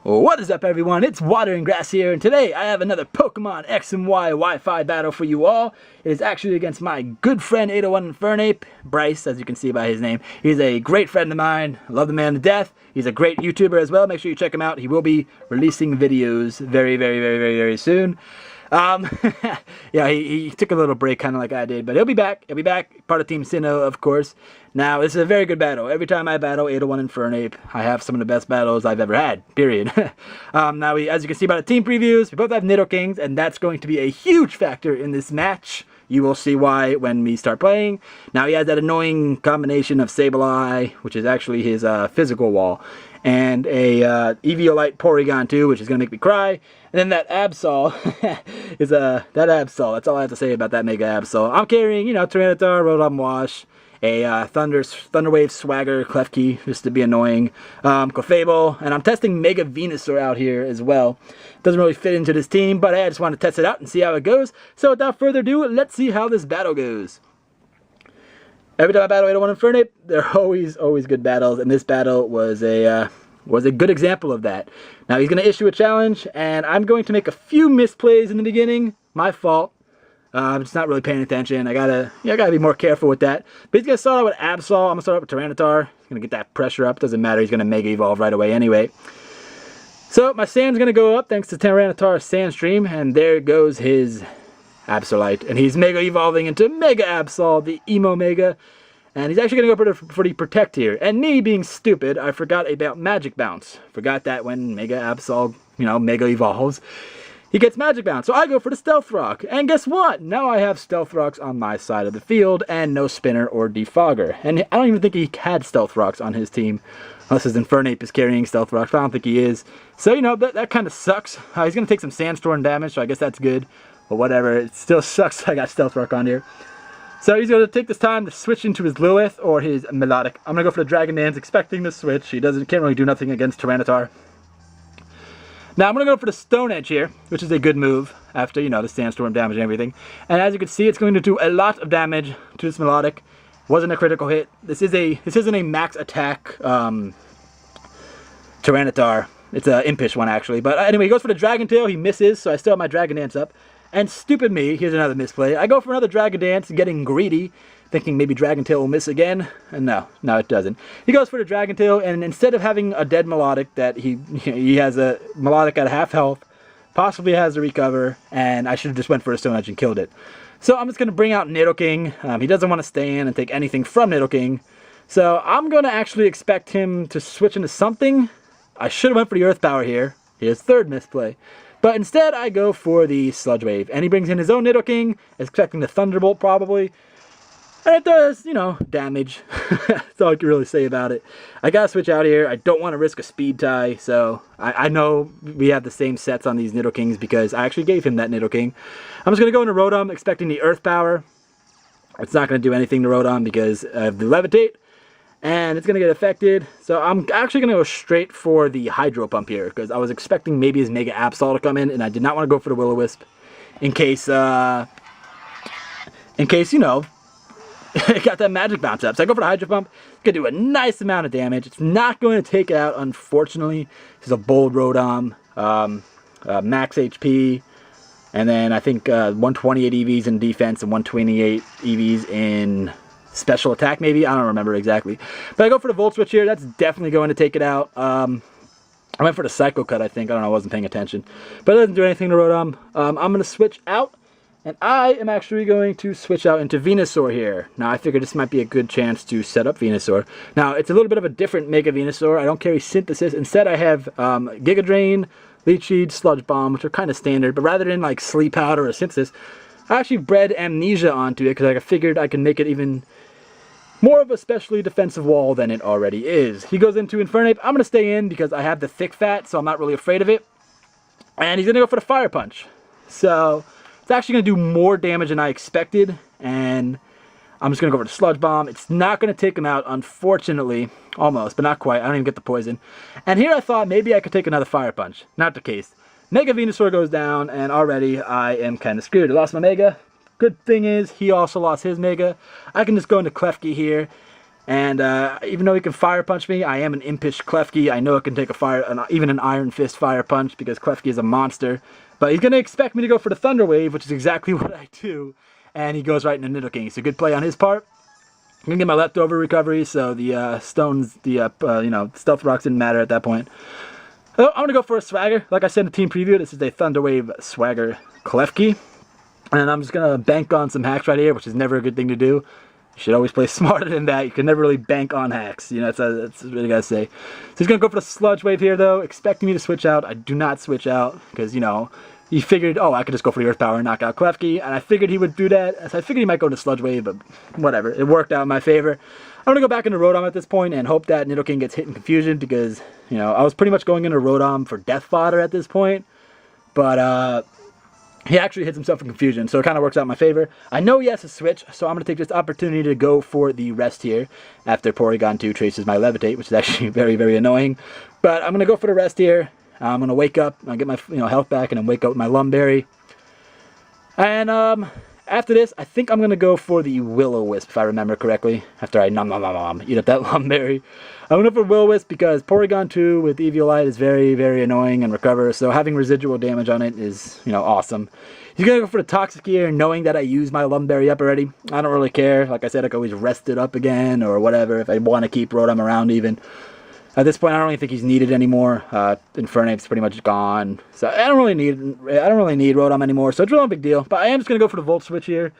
What is up, everyone? It's WaterAndGrass here, and today I have another Pokemon X and Y Wi-Fi battle for you all. It is actually against my good friend 801Infernape, Bryce, as you can see by his name. He's a great friend of mine. I love the man to death. He's a great YouTuber as well. Make sure you check him out. He will be releasing videos very soon. Yeah, he took a little break, kind of like I did, but he'll be back. He'll be back, part of Team Sinnoh, of course. Now, this is a very good battle. Every time I battle 801Infernape, I have some of the best battles I've ever had, period. Now, as you can see by the team previews, we both have Nidokings, and that's going to be a huge factor in this match. You will see why when we start playing. Now, he has that annoying combination of Sableye, which is actually his physical wall, and a Eviolite Porygon too, which is going to make me cry. And then that Absol is that Absol. That's all I have to say about that Mega Absol. I'm carrying, Tyranitar, Rotom Wash, a Thunderwave Swagger Klefki, just to be annoying, Clefable, and I'm testing Mega Venusaur out here as well. Doesn't really fit into this team, but hey, I just want to test it out and see how it goes. So without further ado, let's see how this battle goes. Every time I battle 801Infernape, they're always good battles, and this battle was a good example of that. Now he's going to issue a challenge, and I'm going to make a few misplays in the beginning. My fault. I'm just not really paying attention. I gotta be more careful with that. But he's gonna start out with Absol. I'm gonna start out with Tyranitar. He's gonna get that pressure up. Doesn't matter. He's gonna Mega Evolve right away anyway. So my Sand's gonna go up thanks to Tyranitar's Sandstream, and there goes his Absolite, and he's Mega Evolving into Mega Absol, the Emo Mega, and he's actually gonna go for the Protect here. And me being stupid, I forgot about Magic Bounce. Forgot that when Mega Absol, Mega Evolves, he gets Magic Bounce, so I go for the Stealth Rock. And guess what? Now I have Stealth Rocks on my side of the field, and no Spinner or Defogger. And I don't even think he had Stealth Rocks on his team, unless his Infernape is carrying Stealth Rocks, but I don't think he is. So, that kind of sucks. He's going to take some Sandstorm damage, so I guess that's good. But whatever, it still sucks I got Stealth Rock on here. So he's going to take this time to switch into his Lilith or his Melodic. I'm going to go for the Dragon Dance, expecting the switch. He can't really do nothing against Tyranitar. Now I'm going to go for the Stone Edge here, which is a good move after, the Sandstorm damage and everything. And as you can see, it's going to do a lot of damage to this Melodic. Wasn't a critical hit. This isn't a max attack Tyranitar. It's an impish one, actually. But anyway, he goes for the Dragon Tail. He misses, so I still have my Dragon Dance up. And stupid me, here's another misplay. I go for another Dragon Dance, getting greedy, thinking maybe Dragon Tail will miss again. And no, it doesn't. He goes for the Dragon Tail, and instead of having a dead Melodic that he has a Melodic at half health, possibly has to recover, and I should have just went for a Stone Edge and killed it. So I'm just going to bring out Nidoking. He doesn't want to stay in and take anything from Nidoking. So I'm going to actually expect him to switch into something. I should have went for the Earth Power here. Here's third misplay. But instead, I go for the Sludge Wave. And he brings in his own Nidoking, expecting the Thunderbolt probably. And it does, damage. That's all I can really say about it. I gotta switch out here. I don't want to risk a speed tie. So I know we have the same sets on these Nidokings because I actually gave him that Nidoking. I'm just going to go into Rotom, expecting the Earth Power. It's not going to do anything to Rotom because of the Levitate. And it's going to get affected. So I'm actually going to go straight for the Hydro Pump here, because I was expecting maybe his Mega Absol to come in, and I did not want to go for the Will-O-Wisp in case, it got that Magic Bounce up. So I go for the Hydro Pump. It's going to do a nice amount of damage. It's not going to take it out, unfortunately. This is a bold Rotom, max HP, and then I think 128 EVs in defense and 128 EVs in special attack, maybe? I don't remember exactly. But I go for the Volt Switch here. That's definitely going to take it out. I went for the Psycho Cut, I think. I don't know. I wasn't paying attention. But it doesn't do anything to Rotom. I'm going to switch out. And I am actually going to switch out into Venusaur here. Now, I figured this might be a good chance to set up Venusaur. Now, it's a little bit of a different Mega Venusaur. I don't carry Synthesis. Instead, I have Giga Drain, Leech Seed, Sludge Bomb, which are kind of standard. But rather than like Sleep Powder or Synthesis, I actually bred Amnesia onto it because I figured I can make it even more of a specially defensive wall than it already is. He goes into Infernape. I'm going to stay in because I have the Thick Fat, so I'm not really afraid of it. And he's going to go for the Fire Punch. So it's actually going to do more damage than I expected. And I'm just going to go for the Sludge Bomb. It's not going to take him out, unfortunately. Almost, but not quite. I don't even get the poison. And here I thought maybe I could take another Fire Punch. Not the case. Mega Venusaur goes down, and already I am kind of screwed. I lost my Mega. Good thing is, he also lost his Mega. I can just go into Klefki here, And even though he can fire punch me, I am an impish Klefki. I know it can take even an Iron Fist fire punch because Klefki is a monster. But he's going to expect me to go for the Thunder Wave, which is exactly what I do. And he goes right into Nidoking. It's a good play on his part. I'm going to get my leftover recovery, so the stones, the Stealth Rocks didn't matter at that point. So I'm going to go for a Swagger. Like I said in the team preview, this is a Thunder Wave Swagger Klefki. And I'm just going to bank on some hacks right here, which is never a good thing to do. You should always play smarter than that. You can never really bank on hacks. You know, that's what I gotta say. So he's gonna go for the Sludge Wave here, though, expecting me to switch out. I do not switch out because, you know, he figured, oh, I could just go for the Earth Power and knock out Klefki, and I figured he would do that. So I figured he might go to Sludge Wave, but whatever. It worked out in my favor. I'm gonna go back into Rotom at this point and hope that Nidoking gets hit in Confusion because, you know, I was pretty much going into Rotom for Death Fodder at this point, but he actually hits himself in Confusion, so it kind of works out in my favor. I know he has to switch, so I'm going to take this opportunity to go for the rest here after Porygon 2 traces my Levitate, which is actually very, very annoying. But I'm going to go for the rest here. I'm going to wake up, I'll get my health back, and then wake up with my Lumberry. And after this, I think I'm going to go for the Will-O-Wisp, if I remember correctly, after I eat up that Lumberry. I'm going to go for Will-O-Wisp because Porygon 2 with Eviolite is very, very annoying and recover, so having residual damage on it is, you know, awesome. He's going to go for the Toxic here, knowing that I used my Lumberry up already. I don't really care. Like I said, I can always rest it up again or whatever if I want to keep Rotom around even. At this point, I don't really think he's needed anymore. Infernape's pretty much gone, so I don't really need Rotom anymore. So it's really no big deal. But I am just gonna go for the Volt Switch here,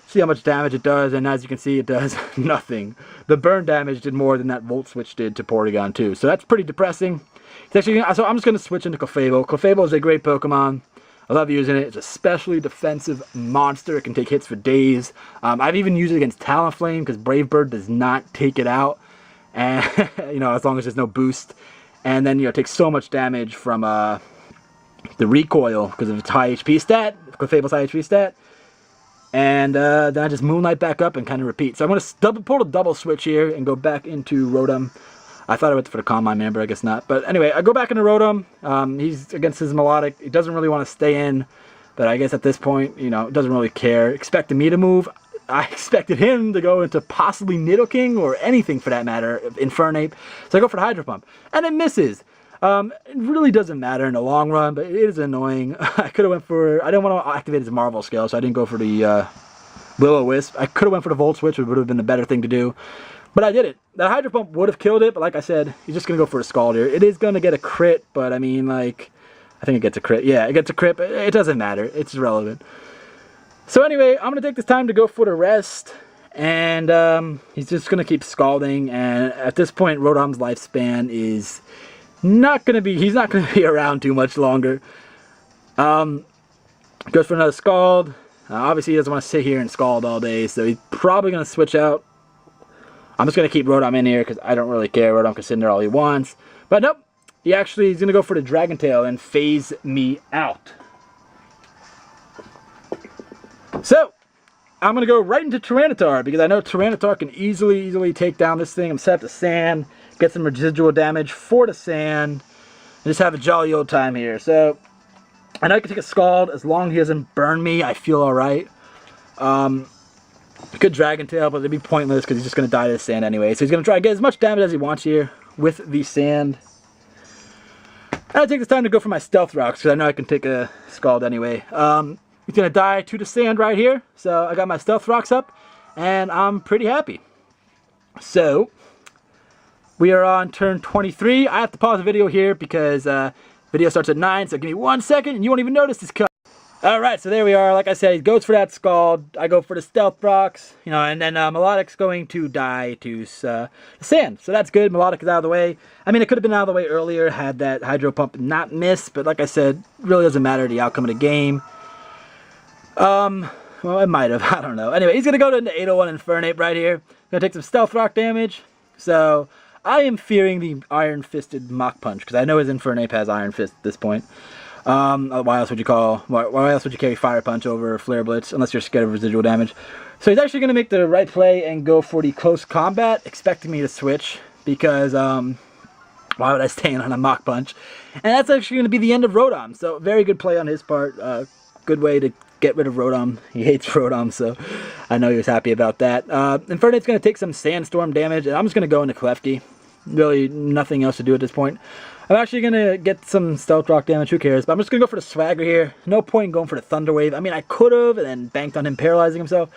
see how much damage it does, and as you can see, it does nothing. The burn damage did more than that Volt Switch did to Porygon 2, so that's pretty depressing. It's actually, so I'm just gonna switch into Clefable. Clefable is a great Pokemon. I love using it. It's a specially defensive monster. It can take hits for days. I've even used it against Talonflame because Brave Bird does not take it out. And, you know, as long as there's no boost. And then, you know, it takes so much damage from the recoil because of its high HP stat, Clefable's high HP stat. And then I just Moonlight back up and kind of repeat. So I'm going to pull the double switch here and go back into Rotom. I thought I went for the Calm Mind Man, but I guess not. But anyway, I go back into Rotom. He's against his Melodic. He doesn't really want to stay in. But I guess at this point, you know, doesn't really care. Expecting me to move. I expected him to go into possibly Nidoking or anything for that matter, Infernape. So I go for the Hydro Pump. And it misses. It really doesn't matter in the long run, but it is annoying. I could have went for... I didn't want to activate his Marvel Scale, so I didn't go for the Will-O-Wisp. I could have went for the Volt Switch, which would have been the better thing to do. But I did it. That Hydro Pump would have killed it, but like I said, he's just going to go for a Scald here. It is going to get a crit, but I mean, like... I think it gets a crit. Yeah, it gets a crit, but it doesn't matter. It's irrelevant. So anyway, I'm going to take this time to go for the rest, and he's just going to keep scalding, and at this point, Rotom's lifespan is not going to be, he's not going to be around too much longer. Goes for another Scald. Obviously, he doesn't want to sit here and Scald all day, so he's probably going to switch out. I'm just going to keep Rotom in here, because I don't really care. Rotom can sit in there all he wants. But nope, he's going to go for the Dragon Tail and phase me out. So, I'm going to go right into Tyranitar, because I know Tyranitar can easily take down this thing. I'm set up to Sand, get some residual damage for the Sand, and just have a jolly old time here. So, I know I can take a Scald, as long as he doesn't burn me, I feel alright. Good Dragon Tail, but it'd be pointless, because he's just going to die to the Sand anyway. So he's going to try to get as much damage as he wants here with the Sand. And I take this time to go for my Stealth Rocks, because I know I can take a Scald anyway. He's going to die to the Sand right here. So I got my Stealth Rocks up, and I'm pretty happy. So, we are on turn 23. I have to pause the video here because video starts at 9, so give me 1 second, and you won't even notice this cut. Alright, so there we are. Like I said, he goes for that Scald. I go for the Stealth Rocks, you know, and then Melodic's going to die to the Sand. So that's good. Melodic is out of the way. I mean, it could have been out of the way earlier had that Hydro Pump not missed, but like I said, it really doesn't matter the outcome of the game. Well, it might have. I don't know. Anyway, he's going to go to the 801 Infernape right here. Going to take some Stealth Rock damage. So, I am fearing the Iron Fisted Mach Punch, because I know his Infernape has Iron Fist at this point. Why else would you carry Fire Punch over Flare Blitz, unless you're scared of residual damage? So he's actually going to make the right play and go for the Close Combat, expecting me to switch, because, why would I stand on a Mach Punch? And that's actually going to be the end of Rotom, so very good play on his part. Good way to get rid of Rotom. He hates Rotom, so I know he was happy about that. Infernape's going to take some Sandstorm damage, and I'm just going to go into Klefki. Really nothing else to do at this point. I'm actually going to get some Stealth Rock damage, who cares? But I'm just going to go for the Swagger here. No point in going for the Thunder Wave. I mean, I could have and then banked on him paralyzing himself.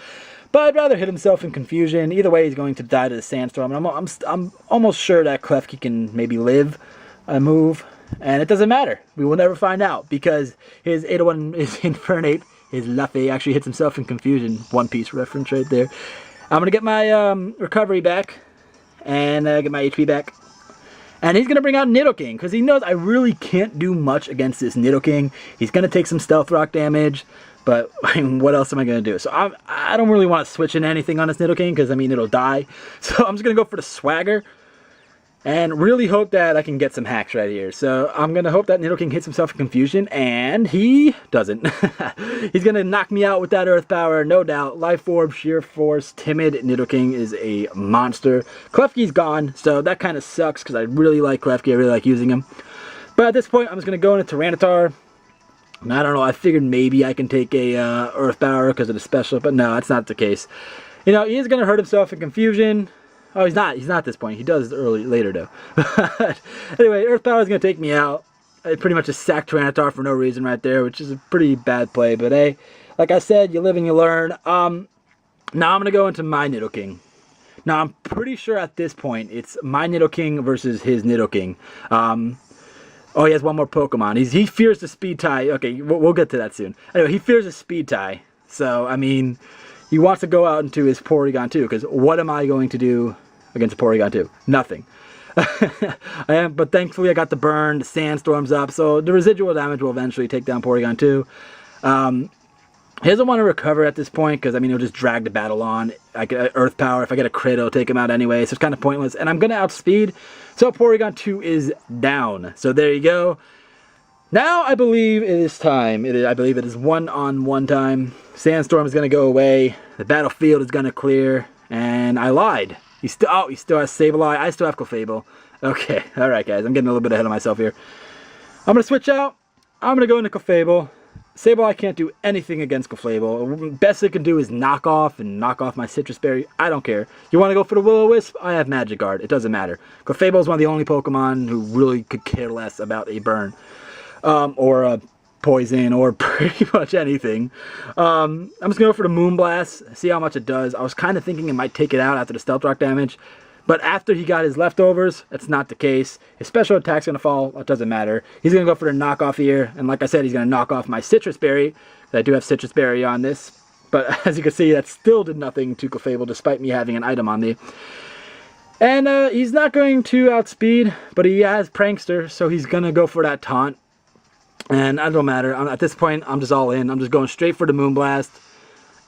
But I'd rather hit himself in Confusion. Either way, he's going to die to the Sandstorm. And I'm almost sure that Klefki can maybe live a move. And it doesn't matter. We will never find out. Because his 801 is Infernape. His Luffy actually hits himself in Confusion. One Piece reference right there. I'm going to get my recovery back. And get my HP back. And he's going to bring out Nidoking, because he knows I really can't do much against this Nidoking. He's going to take some Stealth Rock damage, but I mean, what else am I going to do? So I don't really want to switch in anything on this Nidoking, because I mean, it'll die. So I'm just going to go for the Swagger, and really hope that I can get some hacks right here. So I'm going to hope that Nidoking hits himself in Confusion, and he doesn't. He's going to knock me out with that Earth Power, no doubt. Life Orb, Sheer Force, Timid. Nidoking is a monster. Klefki's gone, so that kind of sucks, because I really like Klefki. I really like using him. But at this point, I'm just going to go into Tyranitar. And I don't know, I figured maybe I can take a Earth Power because of the special, but no, that's not the case. You know, he is going to hurt himself in Confusion. Oh, he's not at this point. He does later though. Anyway, Earth Power is going to take me out. I pretty much just sacked Tyranitar for no reason right there, which is a pretty bad play. But hey, like I said, you live and you learn. Now I'm going to go into my Nidoking. Now I'm pretty sure at this point it's my Nidoking versus his Nidoking. Oh, he has one more Pokemon. He fears the Speed Tie. Okay, we'll get to that soon. Anyway, he fears a Speed Tie. So, I mean, he wants to go out into his Porygon 2, because what am I going to do against a Porygon 2? Nothing. But thankfully I got the burn, the Sandstorm's up, so the residual damage will eventually take down Porygon 2. He doesn't want to recover at this point, because I mean, he'll just drag the battle on. I get Earth Power. If I get a crit, it'll take him out anyway, so it's kind of pointless. And I'm going to outspeed, so Porygon 2 is down. So there you go. Now I believe it is time. I believe it is one-on-one time. Sandstorm is going to go away. The battlefield is going to clear. And I lied. He still has Sableye. I still have Clefable. Okay, alright guys, I'm getting a little bit ahead of myself here. I'm going to switch out. I'm going to go into Clefable. Sableye can't do anything against Clefable. Best it can do is knock off my Citrus Berry. I don't care. You want to go for the Will-O-Wisp? I have Magic Guard. It doesn't matter. Clefable is one of the only Pokemon who really could care less about a burn. Or a poison, or pretty much anything. I'm just going to go for the Moonblast, see how much it does. I was kind of thinking it might take it out after the Stealth Rock damage. But after he got his leftovers, that's not the case. His special attack's going to fall. It doesn't matter. He's going to go for the knockoff here. And like I said, he's going to knock off my Citrus Berry. I do have Citrus Berry on this. But as you can see, that still did nothing to Clefable, despite me having an item on me. And he's not going to outspeed, but he has Prankster, so he's going to go for that taunt. And it don't matter. At this point, I'm just all in. I'm just going straight for the Moonblast,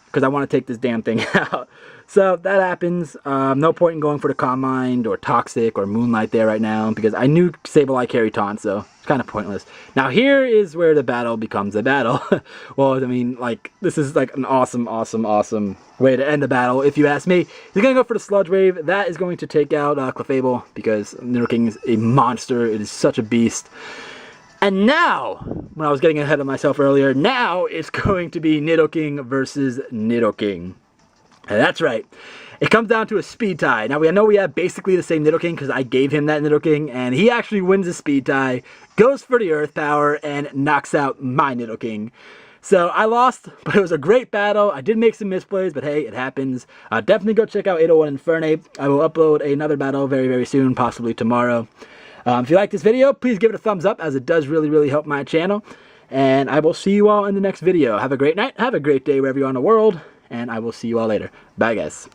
because I want to take this damn thing out. So that happens. No point in going for the Calm Mind or Toxic or Moonlight there right now, because I knew Sableye carried taunt, so it's kind of pointless. Now here is where the battle becomes a battle. Well, I mean, like, this is like an awesome way to end the battle, if you ask me. He's going to go for the Sludge Wave. That is going to take out Clefable, because Nidoking is a monster. It is such a beast. And now, when I was getting ahead of myself earlier, now it's going to be Nidoking versus Nidoking. That's right. It comes down to a speed tie. Now, I know we have basically the same Nidoking, because I gave him that Nidoking, and he actually wins the speed tie, goes for the Earth Power, and knocks out my Nidoking. So I lost, but it was a great battle. I did make some misplays, but hey, it happens. Definitely go check out 801Infernape. I will upload another battle very, very soon, possibly tomorrow. If you like this video, please give it a thumbs up, as it does really help my channel. And I will see you all in the next video. Have a great night. Have a great day wherever you are in the world. And I will see you all later. Bye, guys.